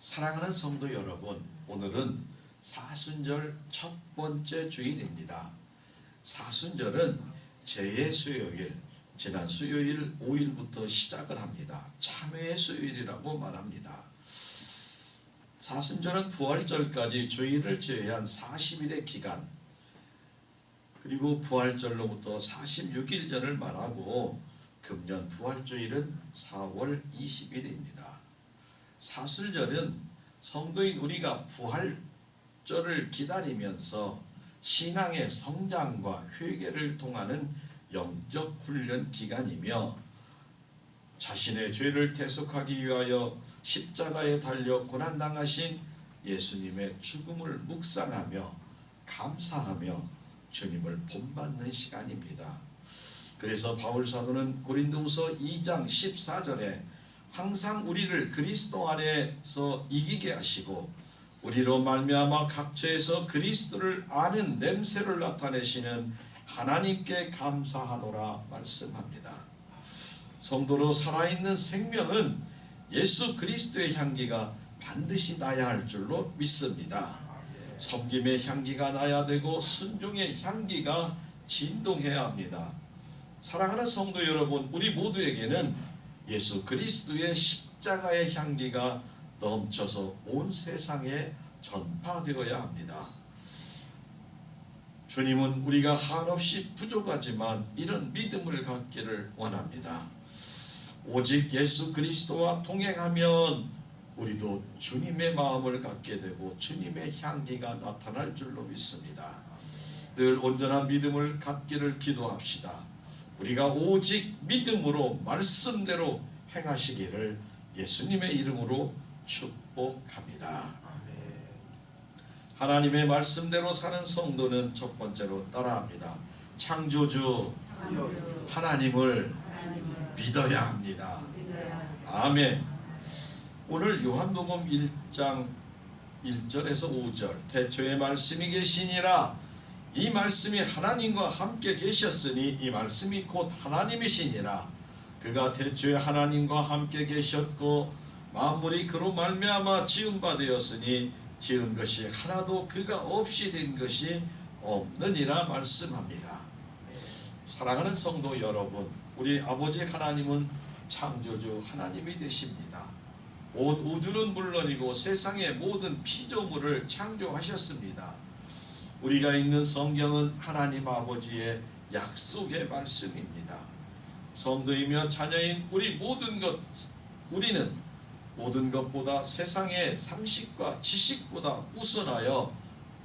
사랑하는 성도 여러분, 오늘은 사순절 첫 번째 주일입니다. 사순절은 제의 수요일, 지난 수요일 5일부터 시작을 합니다. 참회의 수요일이라고 말합니다. 사순절은 부활절까지 주일을 제외한 40일의 기간, 그리고 부활절로부터 46일전을 말하고 금년 부활주일은 4월 20일입니다. 사순절은 성도인 우리가 부활절을 기다리면서 신앙의 성장과 회개를 통하는 영적 훈련 기간이며, 자신의 죄를 대속하기 위하여 십자가에 달려 고난당하신 예수님의 죽음을 묵상하며 감사하며 주님을 본받는 시간입니다. 그래서 바울 사도는 고린도후서 2장 14절에 항상 우리를 그리스도 안에서 이기게 하시고 우리로 말미암아 각처에서 그리스도를 아는 냄새를 나타내시는 하나님께 감사하노라 말씀합니다. 성도로 살아있는 생명은 예수 그리스도의 향기가 반드시 나야 할 줄로 믿습니다. 섬김의 향기가 나야 되고 순종의 향기가 진동해야 합니다. 사랑하는 성도 여러분, 우리 모두에게는 예수 그리스도의 십자가의 향기가 넘쳐서 온 세상에 전파되어야 합니다. 주님은 우리가 한없이 부족하지만 이런 믿음을 갖기를 원합니다. 오직 예수 그리스도와 동행하면 우리도 주님의 마음을 갖게 되고 주님의 향기가 나타날 줄로 믿습니다. 늘 온전한 믿음을 갖기를 기도합시다. 우리가 오직 믿음으로 말씀대로 행하시기를 예수님의 이름으로 축복합니다. 하나님의 말씀대로 사는 성도는 첫 번째로 따라합니다. 창조주 하나님을 믿어야 합니다. 아멘. 오늘 요한복음 1장 1절에서 5절, 태초에 말씀이 계시니라, 이 말씀이 하나님과 함께 계셨으니 이 말씀이 곧 하나님이시니라. 그가 태초에 하나님과 함께 계셨고 만물이 그로 말미암아 지은 바 되었으니 지은 것이 하나도 그가 없이 된 것이 없느니라 말씀합니다. 사랑하는 성도 여러분, 우리 아버지 하나님은 창조주 하나님이 되십니다. 온 우주는 물론이고 세상의 모든 피조물을 창조하셨습니다. 우리가 읽는 성경은 하나님 아버지의 약속의 말씀입니다. 성도이며 자녀인 우리는 모든 것보다 세상의 상식과 지식보다 우선하여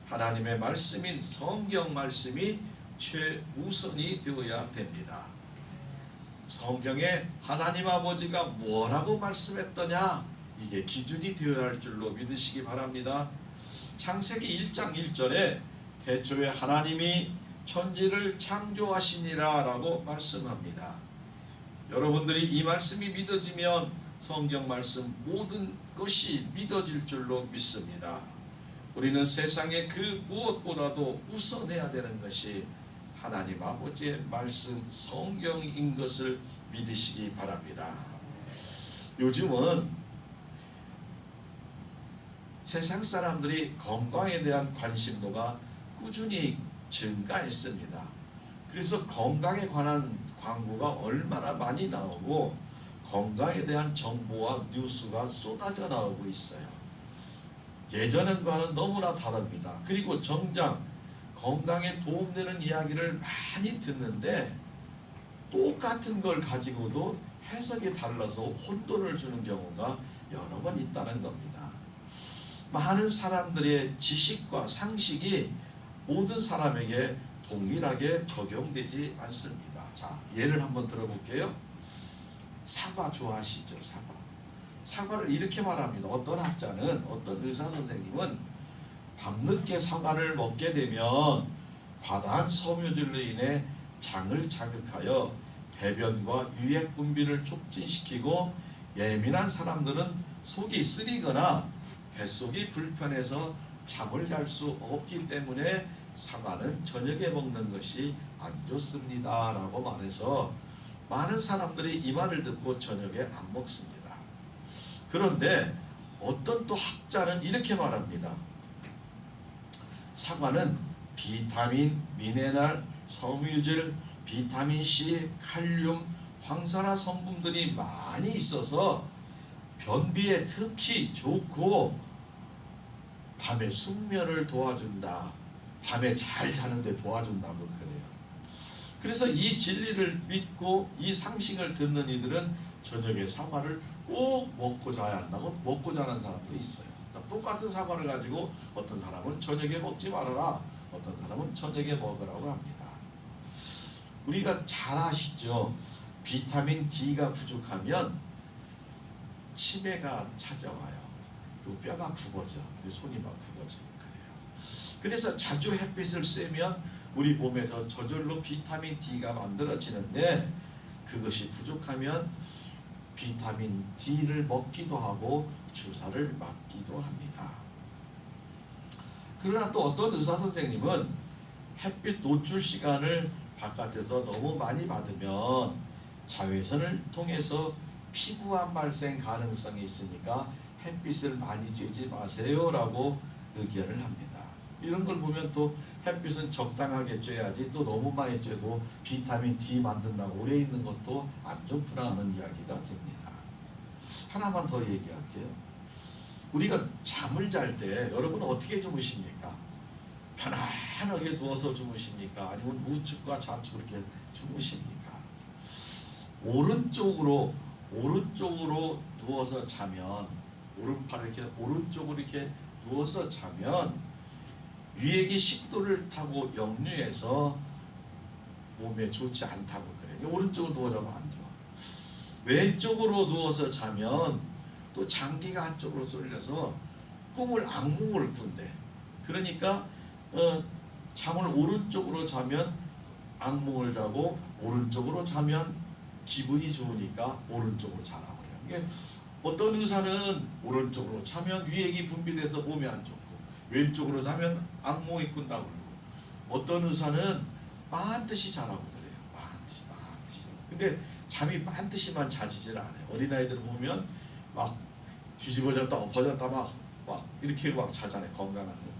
하나님의 말씀인 성경 말씀이 최우선이 되어야 됩니다. 성경에 하나님 아버지가 뭐라고 말씀했더냐, 이게 기준이 되어야 할 줄로 믿으시기 바랍니다. 창세기 1장 1절에 태초에 하나님이 천지를 창조하시니라 라고 말씀합니다. 여러분들이 이 말씀이 믿어지면 성경 말씀 모든 것이 믿어질 줄로 믿습니다. 우리는 세상의 그 무엇보다도 우선해야 되는 것이 하나님 아버지의 말씀 성경인 것을 믿으시기 바랍니다. 요즘은 세상 사람들이 건강에 대한 관심도가 꾸준히 증가했습니다. 그래서 건강에 관한 광고가 얼마나 많이 나오고 건강에 대한 정보와 뉴스가 쏟아져 나오고 있어요. 예전과는 너무나 다릅니다. 그리고 정작 건강에 도움되는 이야기를 많이 듣는데 똑같은 걸 가지고도 해석이 달라서 혼돈을 주는 경우가 여러 번 있다는 겁니다. 많은 사람들의 지식과 상식이 모든 사람에게 동일하게 적용되지 않습니다. 자, 예를 한번 들어볼게요. 사과 좋아하시죠? 사과를 이렇게 말합니다. 어떤 학자는, 어떤 의사 선생님은 밤늦게 사과를 먹게 되면 과다한 섬유질로 인해 장을 자극하여 배변과 유액 분비를 촉진시키고 예민한 사람들은 속이 쓰리거나 뱃속이 불편해서 잠을 잘 수 없기 때문에 사과는 저녁에 먹는 것이 안 좋습니다 라고 말해서 많은 사람들이 이 말을 듣고 저녁에 안 먹습니다. 그런데 어떤 또 학자는 이렇게 말합니다. 사과는 비타민, 미네랄, 섬유질, 비타민C, 칼륨, 황산화 성분들이 많이 있어서 변비에 특히 좋고 밤에 숙면을 도와준다. 밤에 잘 자는데 도와준다고 그래요. 그래서 이 진리를 믿고 이 상식을 듣는 이들은 저녁에 사과를 꼭 먹고 자야 한다고 먹고 자는 사람도 있어요. 똑같은 사과를 가지고 어떤 사람은 저녁에 먹지 말아라, 어떤 사람은 저녁에 먹으라고 합니다. 우리가 잘 아시죠? 비타민 D가 부족하면 치매가 찾아와요. 그 뼈가 굽어져, 손이 막 굽어지고 그래요. 그래서 자주 햇빛을 쐬면 우리 몸에서 저절로 비타민 D가 만들어지는데, 그것이 부족하면 비타민 D를 먹기도 하고 주사를 맞기도 합니다. 그러나 또 어떤 의사 선생님은 햇빛 노출 시간을 바깥에서 너무 많이 받으면 자외선을 통해서 피부암 발생 가능성이 있으니까 햇빛을 많이 쬐지 마세요 라고 의견을 합니다. 이런 걸 보면 또 햇빛은 적당하게 쬐야지 또 너무 많이 쬐도 비타민 D 만든다고 오래 있는 것도 안 좋구나 하는 이야기가 됩니다. 하나만 더 얘기할게요. 우리가 잠을 잘 때 여러분 어떻게 주무십니까? 편안하게 누워서 주무십니까? 아니면 우측과 좌측으로 이렇게 주무십니까? 오른쪽으로 누워서 자면, 오른팔을 이렇게 오른쪽으로 이렇게 누워서 자면 위액이 식도를 타고 역류해서 몸에 좋지 않다고 그래요. 오른쪽으로 누워자면 안 좋아. 왼쪽으로 누워서 자면 또 장기가 한쪽으로 쏠려서 악몽을 꾼대. 그러니까 잠을 오른쪽으로 자면 악몽을 자고, 오른쪽으로 자면 기분이 좋으니까 오른쪽으로 자라고 그래요. 이게 어떤 의사는 오른쪽으로 자면 위액이 분비돼서 몸이 안 좋고, 왼쪽으로 자면 악몽이 꾼다고 그러고, 어떤 의사는 반드시 자라고 그래요. 반드시. 근데 잠이 반드시만 자지질 않아요. 어린아이들 보면 막 뒤집어졌다 엎어졌다 막 이렇게 막 자잖아요. 건강한 거.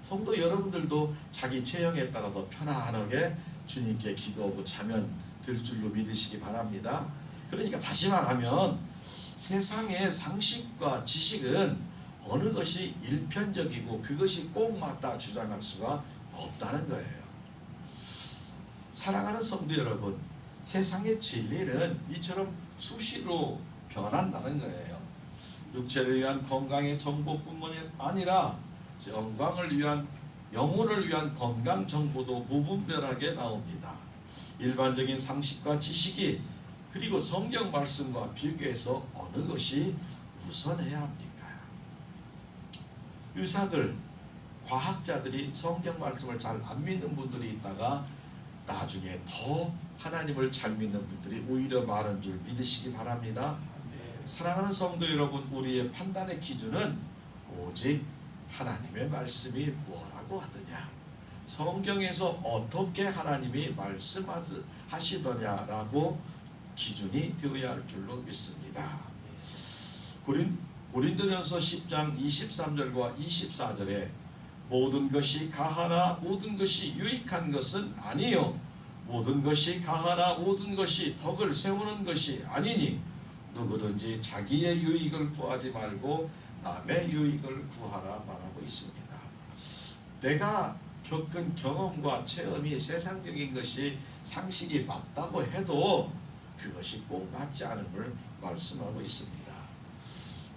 성도 여러분들도 자기 체형에 따라서 편안하게 주님께 기도하고 자면 될 줄로 믿으시기 바랍니다. 그러니까 다시 말하면 세상의 상식과 지식은 어느 것이 일편적이고 그것이 꼭 맞다 주장할 수가 없다는 거예요. 사랑하는 성도 여러분, 세상의 진리는 이처럼 수시로 변한다는 거예요. 육체를 위한 건강의 정보뿐만이 아니라 영혼을 위한 건강 정보도 무분별하게 나옵니다. 일반적인 상식과 지식이 그리고 성경 말씀과 비교해서 어느 것이 우선해야 합니까? 의사들, 과학자들이 성경 말씀을 잘 안 믿는 분들이 있다가 나중에 더 하나님을 잘 믿는 분들이 오히려 많은 줄 믿으시기 바랍니다. 사랑하는 성도 여러분, 우리의 판단의 기준은 오직 하나님의 말씀이 뭐라고 하더냐, 성경에서 어떻게 하나님이 말씀하시더냐라고 기준이 되어야 할 줄로 믿습니다. 고린도전서 10장 23절과 24절에 모든 것이 가하나 모든 것이 유익한 것은 아니요, 모든 것이 가하나 모든 것이 덕을 세우는 것이 아니니 누구든지 자기의 유익을 구하지 말고 남의 유익을 구하라 말하고 있습니다. 내가 겪은 경험과 체험이 세상적인 것이 상식이 맞다고 해도 그것이 꼭 맞지 않음을 말씀하고 있습니다.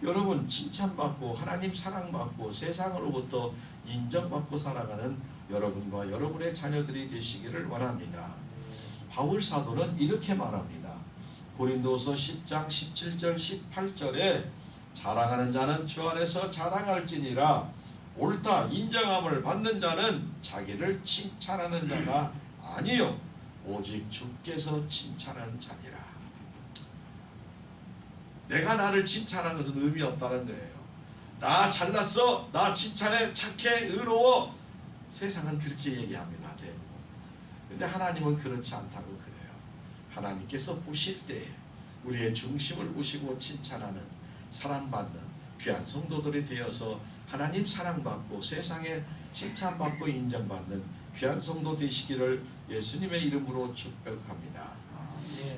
여러분, 칭찬받고 하나님 사랑받고 세상으로부터 인정받고 살아가는 여러분과 여러분의 자녀들이 되시기를 원합니다. 바울 사도는 이렇게 말합니다. 고린도서 10장 17절 18절에 자랑하는 자는 주 안에서 자랑할지니라, 옳다 인정함을 받는 자는 자기를 칭찬하는 자가 아니요 오직 주께서 칭찬하는 자니라. 내가 나를 칭찬하는 것은 의미 없다는 거예요. 나 잘났어, 나 칭찬해, 착해, 의로워. 세상은 그렇게 얘기합니다, 대부분. 근데 하나님은 그렇지 않다고 그래요. 하나님께서 보실 때 우리의 중심을 보시고 칭찬하는, 사랑받는, 귀한 성도들이 되어서 하나님 사랑받고 세상에 칭찬받고 인정받는 귀한 성도 되시기를 예수님의 이름으로 축복합니다.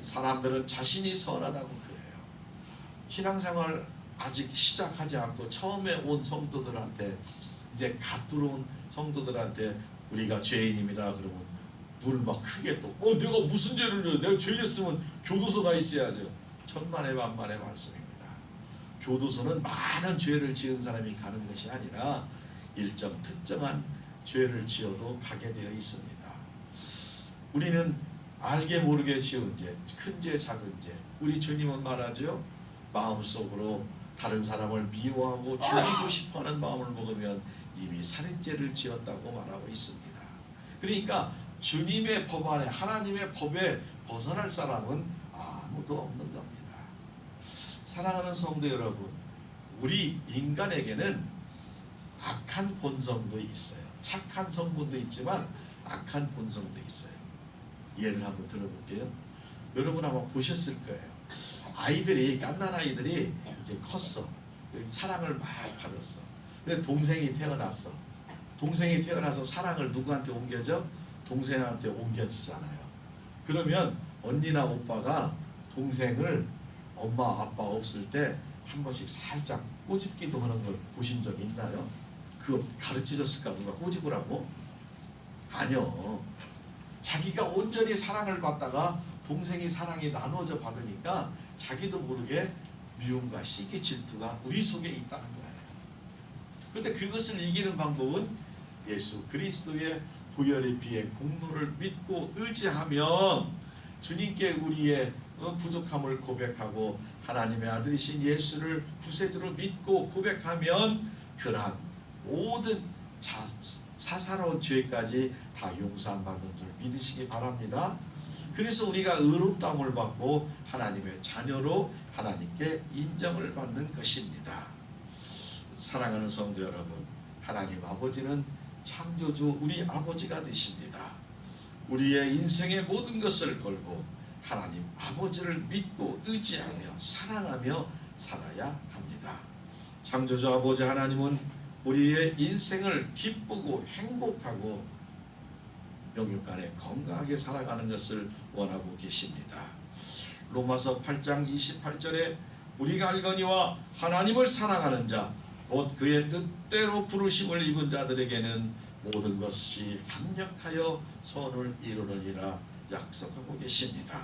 사람들은 자신이 선하다고 그래요. 신앙생활 아직 시작하지 않고 처음에 온 성도들한테, 이제 갓 들어온 성도들한테 우리가 죄인입니다 그러면 눈을 막 크게 또 내가 무슨 죄를 져요? 내가 죄졌으면 교도소가 있어야죠. 천만의 만만의 말씀입니다. 교도소는 많은 죄를 지은 사람이 가는 것이 아니라 일정 특정한 죄를 지어도 가게 되어 있습니다. 우리는 알게 모르게 지은 죄, 큰 죄, 작은 죄, 우리 주님은 말하죠. 마음속으로 다른 사람을 미워하고 죽이고 싶어하는 마음을 먹으면 이미 살인죄를 지었다고 말하고 있습니다. 그러니까 주님의 법 안에, 하나님의 법에 벗어날 사람은 아무도 없는 겁니다. 사랑하는 성도 여러분, 우리 인간에게는 악한 본성도 있어요. 착한 성분도 있지만 악한 본성도 있어요. 예를 한번 들어볼게요. 여러분 아마 보셨을 거예요. 아이들이, 갓난 아이들이 이제 컸어. 사랑을 막 받았어. 근데 동생이 태어났어. 동생이 태어나서 사랑을 누구한테 옮겨줘? 동생한테 옮겨지잖아요. 그러면 언니나 오빠가 동생을 엄마 아빠 없을 때 한 번씩 살짝 꼬집기도 하는 걸 보신 적 있나요? 그거 가르쳐줬을까? 누가 꼬집으라고? 아니요. 자기가 온전히 사랑을 받다가 동생이 사랑이 나눠져 받으니까 자기도 모르게 미움과 시기, 질투가 우리 속에 있다는 거예요. 근데 그것을 이기는 방법은 예수 그리스도의 보혈의 피의 공로를 믿고 의지하면, 주님께 우리의 부족함을 고백하고 하나님의 아들이신 예수를 구세주로 믿고 고백하면 그러한 모든 사사로운 죄까지 다 용서받는 줄 믿으시기 바랍니다. 그래서 우리가 의롭다함을 받고 하나님의 자녀로 하나님께 인정을 받는 것입니다. 사랑하는 성도 여러분, 하나님 아버지는 창조주 우리 아버지가 되십니다. 우리의 인생의 모든 것을 걸고 하나님 아버지를 믿고 의지하며 사랑하며 살아야 합니다. 창조주 아버지 하나님은 우리의 인생을 기쁘고 행복하고 영육간에 건강하게 살아가는 것을 원하고 계십니다. 로마서 8장 28절에 우리가 알거니와 하나님을 사랑하는 자 곧 그의 뜻대로 부르심을 입은 자들에게는 모든 것이 합력하여 선을 이루느니라 약속하고 계십니다.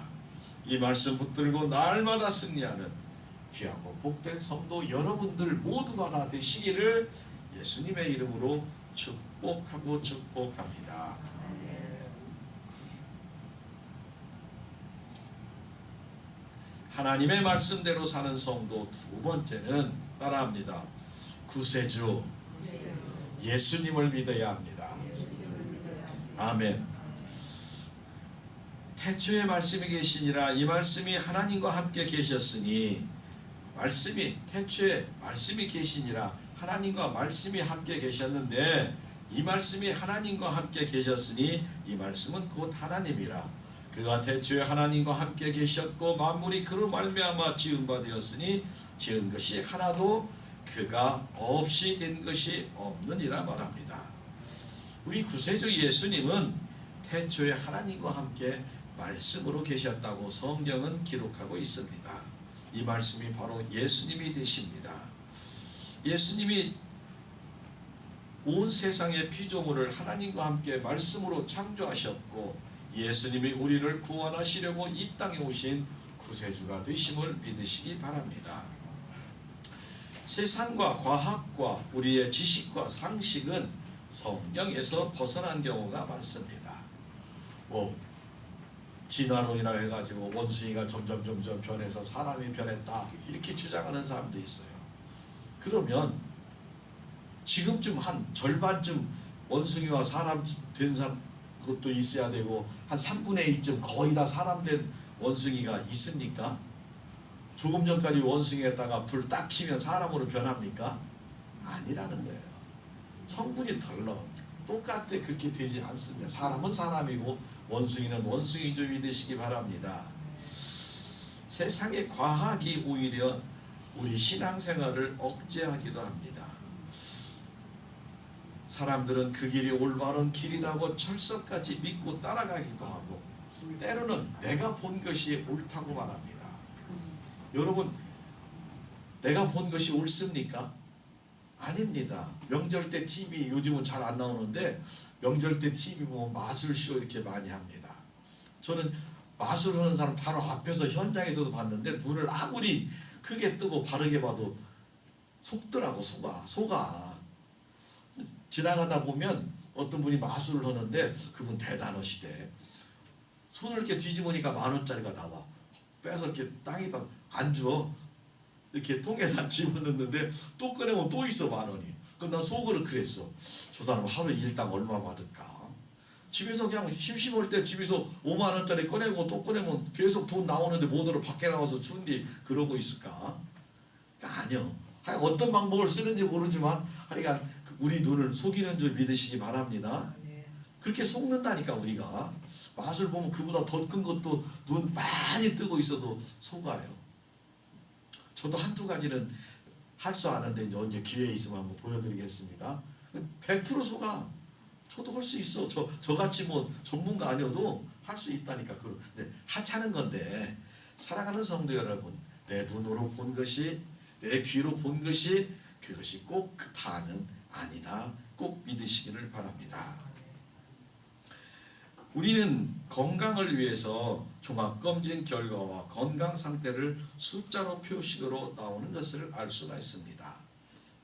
이 말씀 붙들고 날마다 승리하는 귀하고 복된 성도 여러분들 모두가 다 되시기를 예수님의 이름으로 축복하고 축복합니다. 하나님의 말씀대로 사는 성도 두 번째는 따라합니다. 구세주 예수님을 믿어야 합니다. 아멘. 태초에 말씀이 계시니라. 이 말씀이 하나님과 함께 계셨으니, 태초에 말씀이 계시니라. 하나님과 말씀이 함께 계셨는데 이 말씀이 하나님과 함께 계셨으니 이 말씀은 곧 하나님이라. 그가 태초에 하나님과 함께 계셨고 만물이 그로 말미암아 지은 바 되었으니 지은 것이 하나도 그가 없이 된 것이 없느니라 말합니다. 우리 구세주 예수님은 태초에 하나님과 함께 말씀으로 계셨다고 성경은 기록하고 있습니다. 이 말씀이 바로 예수님이 되십니다. 예수님이 온 세상의 피조물을 하나님과 함께 말씀으로 창조하셨고 예수님이 우리를 구원하시려고 이 땅에 오신 구세주가 되심을 믿으시기 바랍니다. 세상과 과학과 우리의 지식과 상식은 성경에서 벗어난 경우가 많습니다. 진화론이라 해가지고 원숭이가 점점 변해서 사람이 변했다 이렇게 주장하는 사람도 있어요. 그러면 지금쯤 한 절반쯤 원숭이와 사람 된 사람 그것도 있어야 되고 한 3분의 2쯤 거의 다 사람 된 원숭이가 있습니까? 조금 전까지 원숭이에다가 불 딱 켜면 사람으로 변합니까? 아니라는 거예요. 성분이 달라. 똑같아. 그렇게 되지 않습니다. 사람은 사람이고 원숭이는 원숭이 좀 믿으시기 바랍니다. 세상의 과학이 오히려 우리 신앙생활을 억제하기도 합니다. 사람들은 그 길이 올바른 길이라고 철석같이 믿고 따라가기도 하고 때로는 내가 본 것이 옳다고 말합니다. 여러분, 내가 본 것이 옳습니까? 아닙니다. 명절 때 TV 요즘은 잘 안 나오는데 명절 때 TV 보면 마술쇼 이렇게 많이 합니다. 저는 마술하는 사람 바로 앞에서 현장에서도 봤는데 눈을 아무리 크게 뜨고 바르게 봐도 속더라고. 속아. 지나가다 보면 어떤 분이 마술을 하는데 그분 대단하시대. 손을 이렇게 뒤집으니까 10,000원짜리가 나와. 빼서 이렇게 땅에다 안 줘. 이렇게 통에다 집어넣는데 또 꺼내면 또 있어 10,000원이. 그럼 난 속으로 그랬어. 저 사람 하루 일당 얼마 받을까? 집에서 그냥 심심할 때 집에서 50,000원짜리 꺼내고 또 꺼내면 계속 돈 나오는데 못으로 밖에 나와서 추운데 그러고 있을까? 그러니까 아니요. 하여간 어떤 방법을 쓰는지 모르지만 하여간 우리 눈을 속이는 줄 믿으시기 바랍니다. 그렇게 속는다니까. 우리가 마술 보면 그보다 더 큰 것도 눈 많이 뜨고 있어도 속아요. 저도 한두 가지는 할 수 아는데 이제 언제 기회 있으면 한번 보여드리겠습니다. 100% 속아. 저도 할 수 있어. 저같이 뭐 전문가 아니어도 할 수 있다니까. 근데 하찮은 건데, 사랑하는 성도 여러분, 내 눈으로 본 것이, 내 귀로 본 것이 그것이 꼭 그 다는 아니다. 꼭 믿으시기를 바랍니다. 우리는 건강을 위해서 종합검진 결과와 건강 상태를 숫자로 표식으로 나오는 것을 알 수가 있습니다.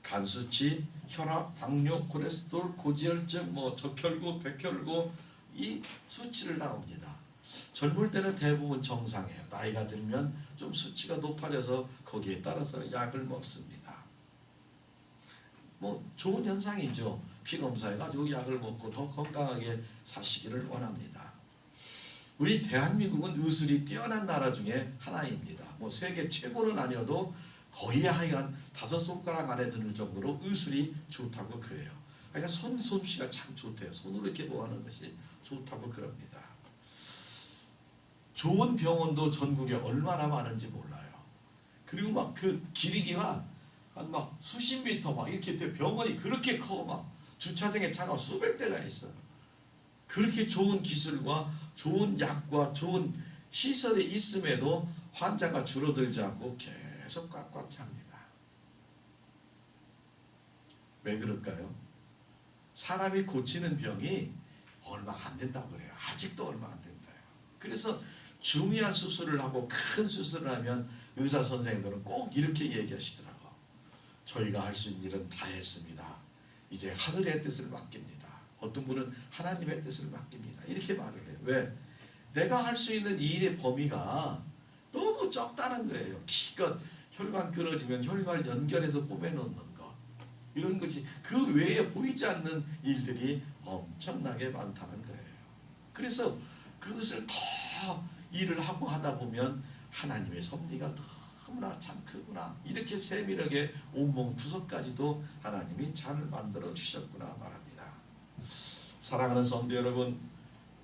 간수치, 혈압, 당뇨, 콜레스테롤, 고지혈증, 적혈구, 백혈구 이 수치를 나옵니다. 젊을 때는 대부분 정상이에요. 나이가 들면 좀 수치가 높아져서 거기에 따라서 약을 먹습니다. 좋은 현상이죠. 피검사해가지고 약을 먹고 더 건강하게 사시기를 원합니다. 우리 대한민국은 의술이 뛰어난 나라 중에 하나입니다. 세계 최고는 아니어도 거의 하여간 5손가락 안에 드는 정도로 의술이 좋다고 그래요. 그러니까 솜씨가 참 좋대요. 손으로 이렇게 하는 것이 좋다고 그럽니다. 좋은 병원도 전국에 얼마나 많은지 몰라요. 그리고 그 길이가 한 수십 미터 이렇게 병원이 그렇게 커. 주차장에 차가 수백 대가 있어요. 그렇게 좋은 기술과 좋은 약과 좋은 시설이 있음에도 환자가 줄어들지 않고 계속 꽉꽉 찹니다. 왜 그럴까요? 사람이 고치는 병이 얼마 안 된다고 그래요. 아직도 얼마 안 된다요. 그래서 중요한 수술을 하고 큰 수술을 하면 의사 선생님들은 꼭 이렇게 얘기하시더라고요. 저희가 할 수 있는 일은 다 했습니다. 이제 하늘의 뜻을 맡깁니다. 어떤 분은 하나님의 뜻을 맡깁니다. 이렇게 말을 해요. 왜? 내가 할 수 있는 이 일의 범위가 너무 적다는 거예요. 기껏 혈관 끊어지면 혈관 연결해서 꼬매놓는 것, 이런 것이 그 외에 보이지 않는 일들이 엄청나게 많다는 거예요. 그래서 그것을 더 일을 하고 하다 보면 하나님의 섭리가 너무나 참 크구나, 이렇게 세밀하게 온몸 구석까지도 하나님이 잘 만들어 주셨구나 말합니다. 사랑하는 성도 여러분,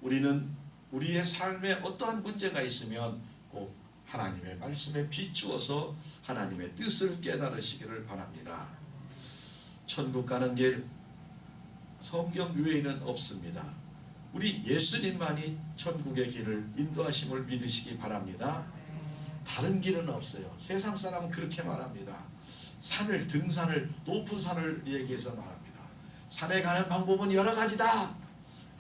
우리는 우리의 삶에 어떠한 문제가 있으면 꼭 하나님의 말씀에 비추어서 하나님의 뜻을 깨달으시기를 바랍니다. 천국 가는 길 성경 외에는 없습니다. 우리 예수님만이 천국의 길을 인도하심을 믿으시기 바랍니다. 다른 길은 없어요. 세상 사람은 그렇게 말합니다. 산을, 등산을, 높은 산을 얘기해서 말합니다. 산에 가는 방법은 여러 가지다.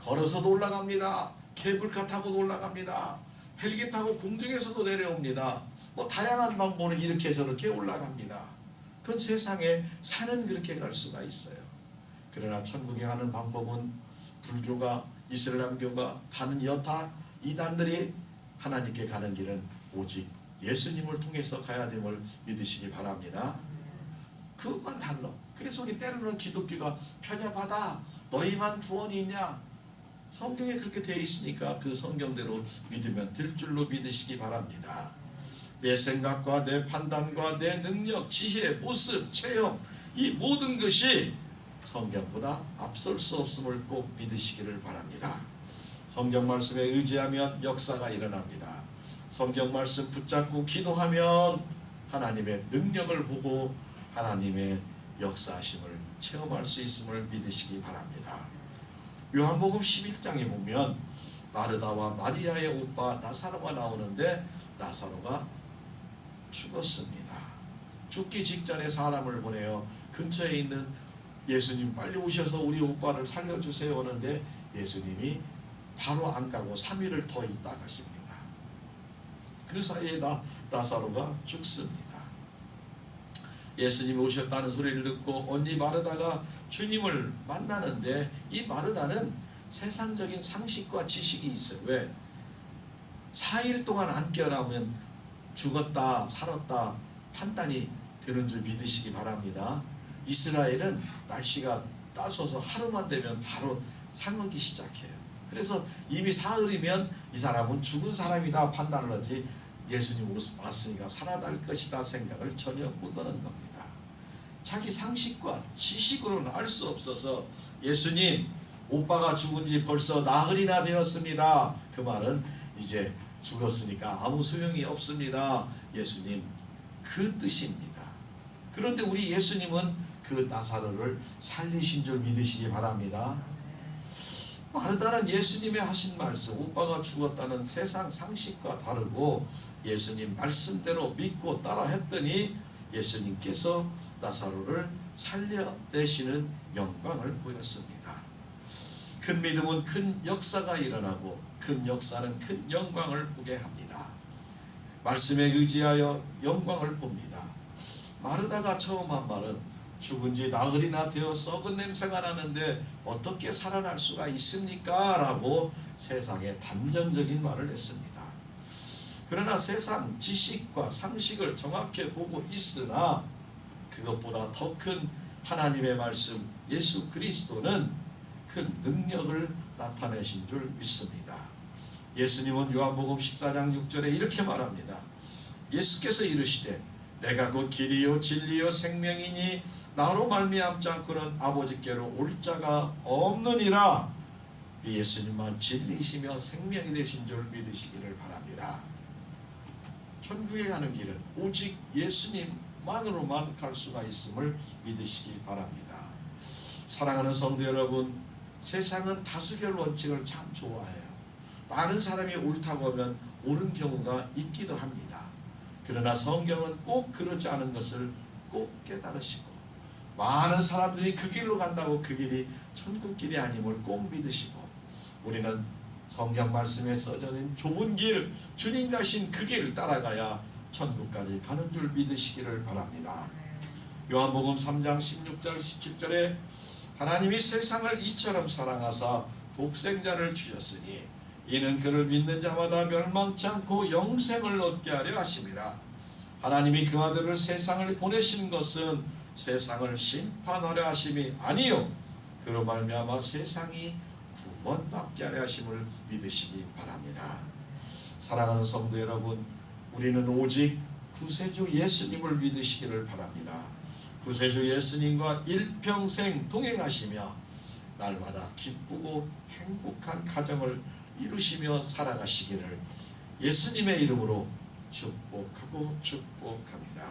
걸어서도 올라갑니다. 케이블카 타고도 올라갑니다. 헬기 타고 공중에서도 내려옵니다. 다양한 방법으로 이렇게 저렇게 올라갑니다. 그건 세상에 산은 그렇게 갈 수가 있어요. 그러나 천국에 가는 방법은 불교가, 이슬람교가, 다른 여타 이단들이 하나님께 가는 길은 오직 예수님을 통해서 가야 됨을 믿으시기 바랍니다. 그것과는 달라. 그래서 우리 때로는 기독교가 편협하다, 너희만 구원이 있냐, 성경에 그렇게 되어 있으니까 그 성경대로 믿으면 될 줄로 믿으시기 바랍니다. 내 생각과 내 판단과 내 능력, 지혜, 모습, 체험, 이 모든 것이 성경보다 앞설 수 없음을 꼭 믿으시기를 바랍니다. 성경 말씀에 의지하면 역사가 일어납니다. 성경 말씀 붙잡고 기도하면 하나님의 능력을 보고 하나님의 역사하심을 체험할 수 있음을 믿으시기 바랍니다. 요한복음 11장에 보면 마르다와 마리아의 오빠 나사로가 나오는데 나사로가 죽었습니다. 죽기 직전에 사람을 보내어 근처에 있는 예수님 빨리 오셔서 우리 오빠를 살려주세요 하는데 예수님이 바로 안 가고 3일을 더 있다 가십니다. 그 사이에 나사로가 죽습니다. 예수님이 오셨다는 소리를 듣고 언니 마르다가 주님을 만나는데 이 마르다는 세상적인 상식과 지식이 있어요. 왜? 4일 동안 안 깨어나면 죽었다 살았다 판단이 되는 줄 믿으시기 바랍니다. 이스라엘은 날씨가 따서서 하루만 되면 바로 상하기 시작해요. 그래서 이미 사흘이면 이 사람은 죽은 사람이다 판단을 하지 예수님 왔으니까 살아날 것이다 생각을 전혀 못하는 겁니다. 자기 상식과 지식으로는 알 수 없어서 예수님 오빠가 죽은 지 벌써 나흘이나 되었습니다. 그 말은 이제 죽었으니까 아무 소용이 없습니다. 예수님 그 뜻입니다. 그런데 우리 예수님은 그 나사로를 살리신 줄 믿으시기 바랍니다. 마르다는 예수님의 하신 말씀 오빠가 죽었다는 세상 상식과 다르고 예수님 말씀대로 믿고 따라 했더니 예수님께서 나사로를 살려내시는 영광을 보였습니다. 큰 믿음은 큰 역사가 일어나고 큰 역사는 큰 영광을 보게 합니다. 말씀에 의지하여 영광을 봅니다. 마르다가 처음 한 말은 죽은 지 나흘이나 되어 썩은 냄새가 나는데 어떻게 살아날 수가 있습니까? 라고 세상에 단정적인 말을 했습니다. 그러나 세상 지식과 상식을 정확히 보고 있으나 그것보다 더 큰 하나님의 말씀 예수 그리스도는 큰 능력을 나타내신 줄 믿습니다. 예수님은 요한복음 14장 6절에 이렇게 말합니다. 예수께서 이르시되 내가 곧 길이요 진리요 생명이니 나로 말미암지 않고는 아버지께로 올 자가 없느니라. 예수님만 진리시며 생명이 되신 줄 믿으시기를 바랍니다. 천국에 가는 길은 오직 예수님만으로만 갈 수가 있음을 믿으시기 바랍니다. 사랑하는 성도 여러분, 세상은 다수결 원칙을 참 좋아해요. 많은 사람이 옳다고 하면 옳은 경우가 있기도 합니다. 그러나 성경은 꼭 그렇지 않은 것을 꼭 깨달으시고 많은 사람들이 그 길로 간다고 그 길이 천국길이 아님을 꼭 믿으시고 우리는 성경 말씀에 써져 있는 좁은 길 주님 가신 그 길을 따라가야 천국까지 가는 줄 믿으시기를 바랍니다. 요한복음 3장 16절 17절에 하나님이 세상을 이처럼 사랑하사 독생자를 주셨으니 이는 그를 믿는 자마다 멸망치 않고 영생을 얻게 하려 하심이라. 하나님이 그 아들을 세상을 보내신 것은 세상을 심판하려 하심이 아니요 그로 말미암아 세상이 구원받게 하려 하심을 믿으시기 바랍니다. 사랑하는 성도 여러분, 우리는 오직 구세주 예수님을 믿으시기를 바랍니다. 구세주 예수님과 일평생 동행하시며 날마다 기쁘고 행복한 가정을 이루시며 살아가시기를 예수님의 이름으로 축복하고 축복합니다.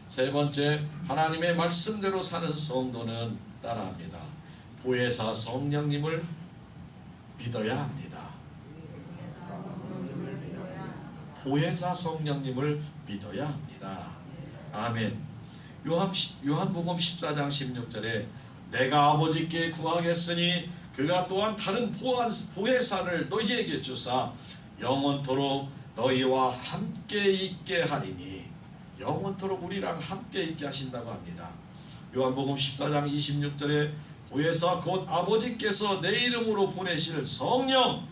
세 번째, 하나님의 말씀대로 사는 성도는 따라합니다. 보혜사 성령님을 믿어야 합니다. 보혜사 성령님을 믿어야 합니다. 아멘. 요한복음 14장 16절에 내가 아버지께 구하겠으니 그가 또한 다른 보혜사를 너희에게 주사 영원토록 너희와 함께 있게 하리니, 영원토록 우리랑 함께 있게 하신다고 합니다. 요한복음 14장 26절에 보혜사 곧 아버지께서 내 이름으로 보내실 성령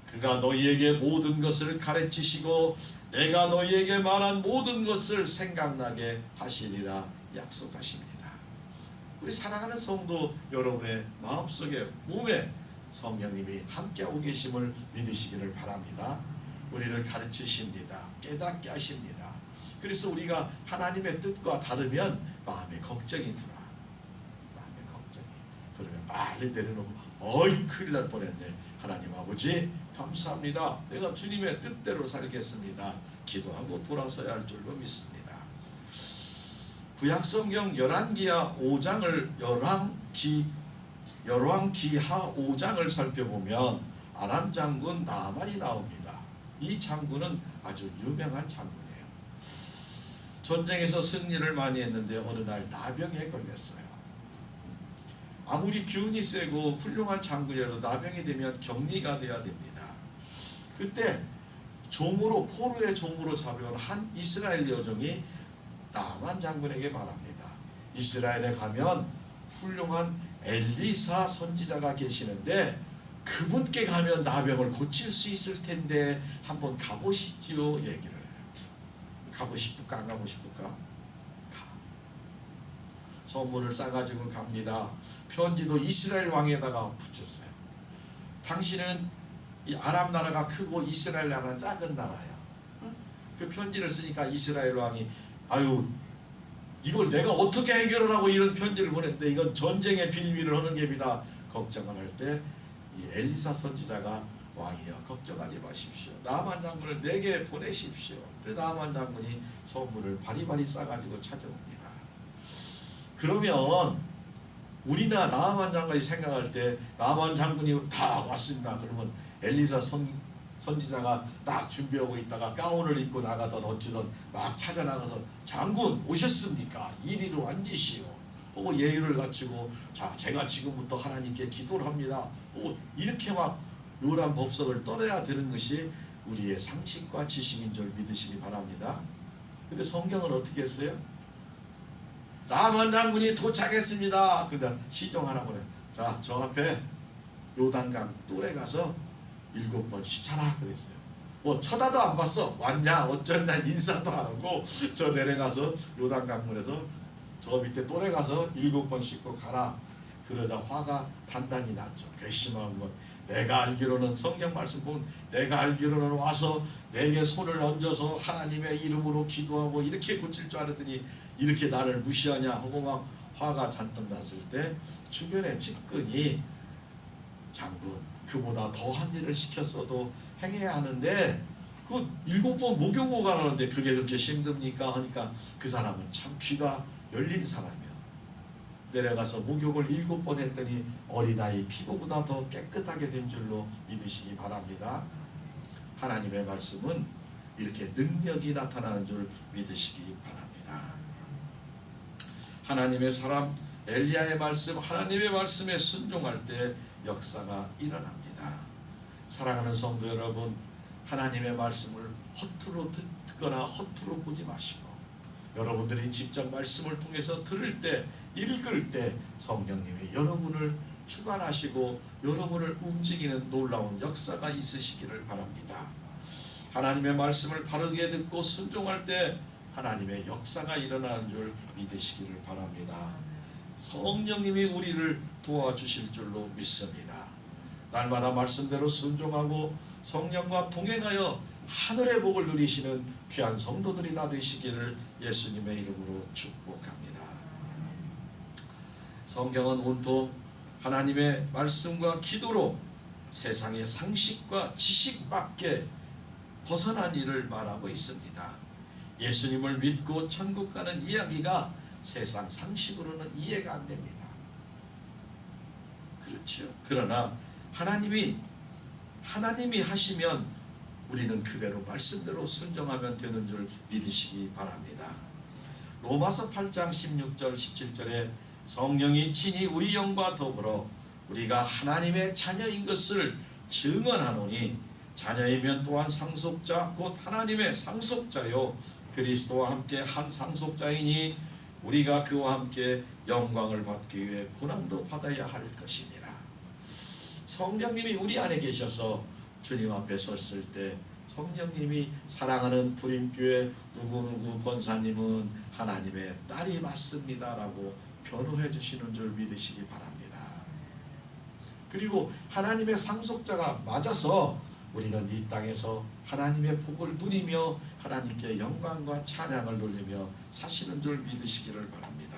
그가 너희에게 모든 것을 가르치시고 내가 너희에게 말한 모든 것을 생각나게 하시리라 약속하십니다. 우리 사랑하는 성도 여러분의 마음속에 몸에 성령님이 함께하고 계심을 믿으시기를 바랍니다. 우리를 가르치십니다. 깨닫게 하십니다. 그래서 우리가 하나님의 뜻과 다르면 마음에 걱정이 들어. 마음에 걱정이. 그러면 빨리 내려놓고 어이 큰일 날 뻔했네. 하나님 아버지 감사합니다. 내가 주님의 뜻대로 살겠습니다. 기도하고 돌아서야 할 줄로 믿습니다. 구약성경 열왕기하 5장을 살펴보면 아람 장군 나아만이 나옵니다. 이 장군은 아주 유명한 장군이에요. 전쟁에서 승리를 많이 했는데 어느 날 나병에 걸렸어요. 아무리 기운이 세고 훌륭한 장군이라도 나병이 되면 격리가 돼야 됩니다. 그때 포로의 종으로 잡혀온 한 이스라엘 여종이 나아만 장군에게 말합니다. 이스라엘에 가면 훌륭한 엘리사 선지자가 계시는데 그분께 가면 나병을 고칠 수 있을 텐데 한번 가보시지요 얘기를 해요. 가고 싶을까 안 가고 싶을까? 가. 선물을 싸가지고 갑니다. 편지도 이스라엘 왕에다가 붙였어요. 당신은 이 아람 나라가 크고 이스라엘 나라는 작은 나라야. 그 편지를 쓰니까 이스라엘 왕이 아유 이걸 내가 어떻게 해결을 하고 이런 편지를 보냈는데 이건 전쟁의 빌미를 하는 geb니다. 걱정을 할 때 이 엘리사 선지자가 왕이여 걱정하지 마십시오. 나아만 장군을 내게 보내십시오. 그래서 나아만 장군이 선물을 바리바리 싸가지고 찾아옵니다. 그러면 우리나 나아만 장군이 생각할 때 나아만 장군이 다 왔습니다. 그러면 엘리사 선지자가 딱 준비하고 있다가 가운을 입고 나가던 어찌든 막 찾아 나가서 장군 오셨습니까? 이리로 앉으시오. 하고 예의를 갖추고 자 제가 지금부터 하나님께 기도를 합니다. 이렇게 막 요란 법석을 떠나야 되는 것이 우리의 상식과 지식인 줄 믿으시기 바랍니다. 근데 성경은 어떻게 했어요? 나아만 장군이 도착했습니다. 그다음 시종하라고 그래. 자 저 앞에 요단강 뜰에 가서 7번 시차라 그랬어요. 뭐 쳐다도 안 봤어. 왔냐 어쩌냐 인사도 안 하고 저 내려가서 요단강물에서 저 밑에 뜰에 가서 7번 씻고 가라. 그러자 화가 단단히 났죠. 괘씸한 것. 내가 알기로는 성경 말씀 보면 내가 알기로는 와서 내게 손을 얹어서 하나님의 이름으로 기도하고 이렇게 고칠 줄 알았더니 이렇게 나를 무시하냐 하고 막 화가 잔뜩 났을 때 주변에 측근이 장군 그보다 더한 일을 시켰어도 행해야 하는데 그 7번 목욕을 가라는데 그게 그렇게 힘듭니까? 하니까 그 사람은 참 귀가 열린 사람이야. 내려가서 목욕을 7번 했더니 어린아이 피부보다 더 깨끗하게 된 줄로 믿으시기 바랍니다. 하나님의 말씀은 이렇게 능력이 나타나는 줄 믿으시기 바랍니다. 하나님의 사람 엘리야의 말씀, 하나님의 말씀에 순종할 때 역사가 일어납니다. 사랑하는 성도 여러분, 하나님의 말씀을 허투루 듣거나 허투루 보지 마시고 여러분들이 직접 말씀을 통해서 들을 때, 읽을 때 성령님이 여러분을 주관하시고 여러분을 움직이는 놀라운 역사가 있으시기를 바랍니다. 하나님의 말씀을 바르게 듣고 순종할 때 하나님의 역사가 일어나는 줄 믿으시기를 바랍니다. 성령님이 우리를 도와주실 줄로 믿습니다. 날마다 말씀대로 순종하고 성령과 동행하여 하늘의 복을 누리시는 귀한 성도들이 다 되시기를 예수님의 이름으로 축복합니다. 성경은 온통 하나님의 말씀과 기도로 세상의 상식과 지식밖에 벗어난 일을 말하고 있습니다. 예수님을 믿고 천국 가는 이야기가 세상 상식으로는 이해가 안 됩니다. 그렇죠. 그러나 하나님이 하시면 우리는 그대로 말씀대로 순종하면 되는 줄 믿으시기 바랍니다. 로마서 8장 16절 17절에 성령이 친히 우리 영과 더불어 우리가 하나님의 자녀인 것을 증언하노니 자녀이면 또한 상속자 곧 하나님의 상속자요 그리스도와 함께 한 상속자이니 우리가 그와 함께 영광을 받기 위해 고난도 받아야 할 것이니라. 성령님이 우리 안에 계셔서 주님 앞에 섰을 때 성령님이 사랑하는 부림교회 누구누구 권사님은 하나님의 딸이 맞습니다 라고 변호해 주시는 줄 믿으시기 바랍니다. 그리고 하나님의 상속자가 맞아서 우리는 이 땅에서 하나님의 복을 누리며 하나님께 영광과 찬양을 돌리며 사시는 줄 믿으시기를 바랍니다.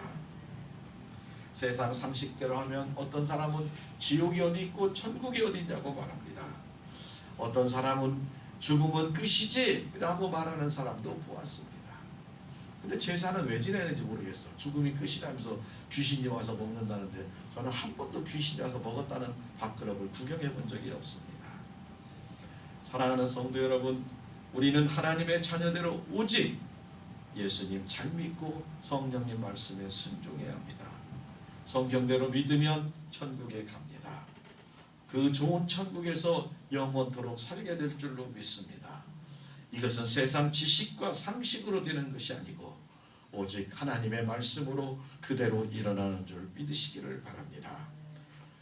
세상 상식대로 하면 어떤 사람은 지옥이 어디 있고 천국이 어디 있냐고 말합니다. 어떤 사람은 죽음은 끝이지 라고 말하는 사람도 보았습니다. 근데 제사는 왜 지내는지 모르겠어. 죽음이 끝이라면서 귀신이 와서 먹는다는데 저는 한 번도 귀신이 와서 먹었다는 밥그릇을 구경해 본 적이 없습니다. 사랑하는 성도 여러분, 우리는 하나님의 자녀대로 오직 예수님 잘 믿고 성령님 말씀에 순종해야 합니다. 성경대로 믿으면 천국에 갑니다. 그 좋은 천국에서 영원토록 살게 될 줄로 믿습니다. 이것은 세상 지식과 상식으로 되는 것이 아니고 오직 하나님의 말씀으로 그대로 일어나는 줄 믿으시기를 바랍니다.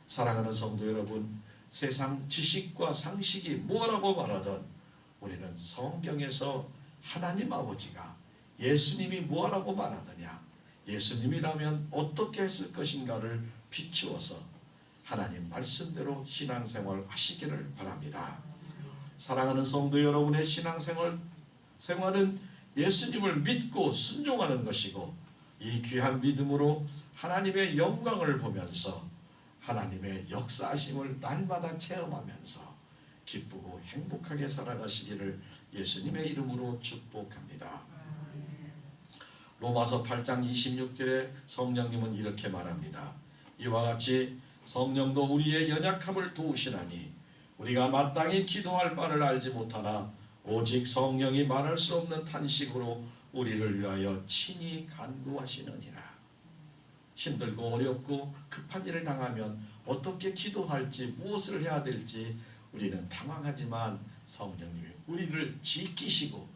사랑하는 성도 여러분, 세상 지식과 상식이 뭐라고 말하든 우리는 성경에서 하나님 아버지가 예수님이 뭐라고 말하느냐, 예수님이라면 어떻게 했을 것인가를 비추어서 하나님 말씀대로 신앙생활 하시기를 바랍니다. 사랑하는 성도 여러분의 신앙생활은 예수님을 믿고 순종하는 것이고, 이 귀한 믿음으로 하나님의 영광을 보면서 하나님의 역사하심을 날마다 체험하면서 기쁘고 행복하게 살아가시기를 예수님의 이름으로 축복합니다. 로마서 8장 26절에 성령님은 이렇게 말합니다. 이와 같이 성령도 우리의 연약함을 도우시나니 우리가 마땅히 기도할 바를 알지 못하나 오직 성령이 말할 수 없는 탄식으로 우리를 위하여 친히 간구하시느니라. 힘들고 어렵고 급한 일을 당하면 어떻게 기도할지 무엇을 해야 될지 우리는 당황하지만 성령님이 우리를 지키시고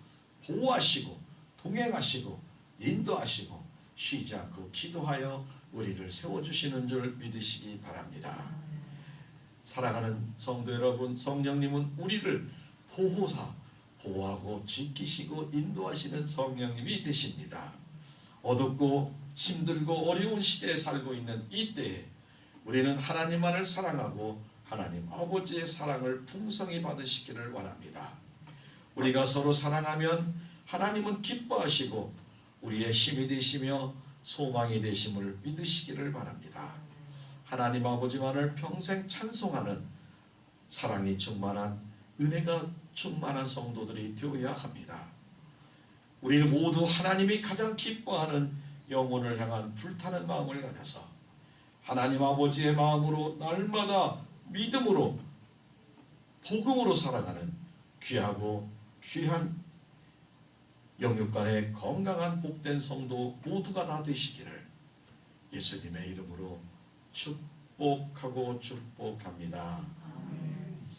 보호하시고 동행하시고 인도하시고 쉬지 않고 기도하여 우리를 세워주시는 줄 믿으시기 바랍니다. 사랑하는 성도 여러분, 성령님은 우리를 보호하고 지키시고 인도하시는 성령님이 되십니다. 어둡고 힘들고 어려운 시대에 살고 있는 이때에 우리는 하나님만을 사랑하고 하나님 아버지의 사랑을 풍성히 받으시기를 원합니다. 우리가 서로 사랑하면 하나님은 기뻐하시고 우리의 힘이 되시며 소망이 되심을 믿으시기를 바랍니다. 하나님 아버지만을 평생 찬송하는 사랑이 충만한, 은혜가 충만한 성도들이 되어야 합니다. 우리는 모두 하나님이 가장 기뻐하는 영혼을 향한 불타는 마음을 가져서 하나님 아버지의 마음으로 날마다 믿음으로 복음으로 살아가는 귀하고 귀한 영육간의 건강한 복된 성도 모두가 다 되시기를 예수님의 이름으로 축복하고 축복합니다.